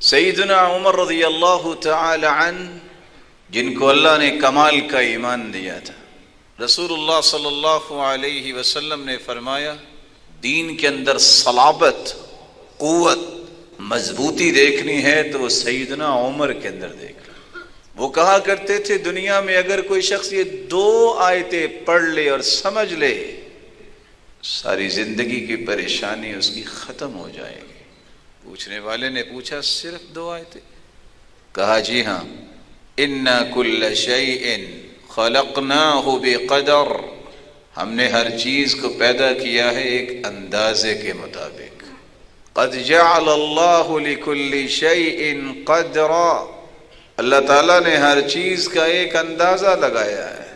سیدنا عمر رضی اللہ تعالی عنہ، جن کو اللہ نے کمال کا ایمان دیا تھا، رسول اللہ صلی اللہ علیہ وسلم نے فرمایا دین کے اندر صلابت، قوت، مضبوطی دیکھنی ہے تو وہ سیدنا عمر کے اندر دیکھ لو۔ وہ کہا کرتے تھے دنیا میں اگر کوئی شخص یہ 2 آیتیں پڑھ لے اور سمجھ لے، ساری زندگی کی پریشانی اس کی ختم ہو جائے گی۔ پوچھنے والے نے پوچھا صرف 2 آیتیں؟ کہا جی ہاں، اِنَّا كُلَّ شَيْءٍ خَلَقْنَاهُ بِقَدَرٍ، ہم نے ہر چیز کو پیدا کیا ہے ایک اندازے کے مطابق۔ قَدْ جَعَلَ اللَّهُ لِكُلِّ شَيْءٍ قَدْرًا، اللہ تعالیٰ نے ہر چیز کا ایک اندازہ لگایا ہے۔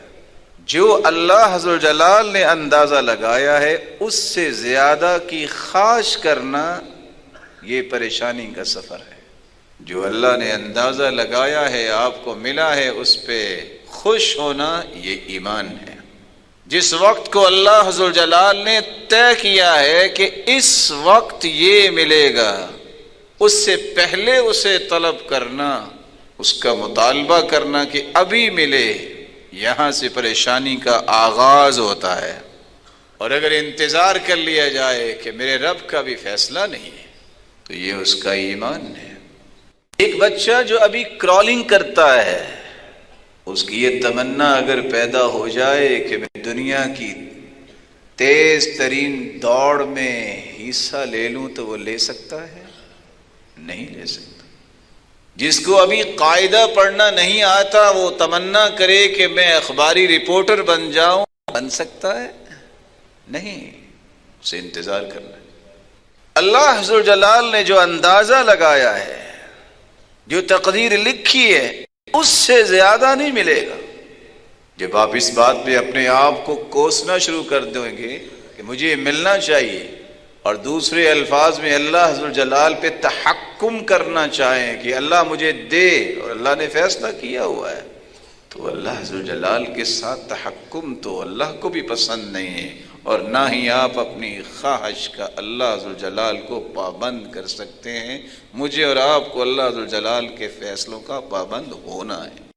جو اللہ حضر جلال نے اندازہ لگایا ہے اس سے زیادہ کی خواہش کرنا یہ پریشانی کا سفر ہے۔ جو اللہ نے اندازہ لگایا ہے، آپ کو ملا ہے، اس پہ خوش ہونا یہ ایمان ہے۔ جس وقت کو اللہ حضر جلال نے طے کیا ہے کہ اس وقت یہ ملے گا، اس سے پہلے اسے طلب کرنا، اس کا مطالبہ کرنا کہ ابھی ملے، یہاں سے پریشانی کا آغاز ہوتا ہے۔ اور اگر انتظار کر لیا جائے کہ میرے رب کا بھی فیصلہ نہیں ہے تو یہ اس کا ایمان ہے۔ ایک بچہ جو ابھی کرالنگ کرتا ہے، اس کی یہ تمنا اگر پیدا ہو جائے کہ میں دنیا کی تیز ترین دوڑ میں حصہ لے لوں تو وہ لے سکتا ہے؟ نہیں لے سکتا۔ جس کو ابھی قاعدہ پڑھنا نہیں آتا وہ تمنا کرے کہ میں اخباری رپورٹر بن جاؤں، بن سکتا ہے؟ نہیں، اسے انتظار کرنا ہے۔ اللہ حضر جلال نے جو اندازہ لگایا ہے، جو تقدیر لکھی ہے، اس سے زیادہ نہیں ملے گا۔ جب آپ اس بات پہ اپنے آپ کو کوسنا شروع کر دیں گے کہ مجھے ملنا چاہیے، اور دوسرے الفاظ میں اللہ حضر جلال پہ تحکم کرنا چاہیں کہ اللہ مجھے دے، اور اللہ نے فیصلہ کیا ہوا ہے، تو اللہ حضر جلال کے ساتھ تحکم تو اللہ کو بھی پسند نہیں ہے، اور نہ ہی آپ اپنی خواہش کا اللہ حضر جلال کو پابند کر سکتے ہیں۔ مجھے اور آپ کو اللہ حضر جلال کے فیصلوں کا پابند ہونا ہے۔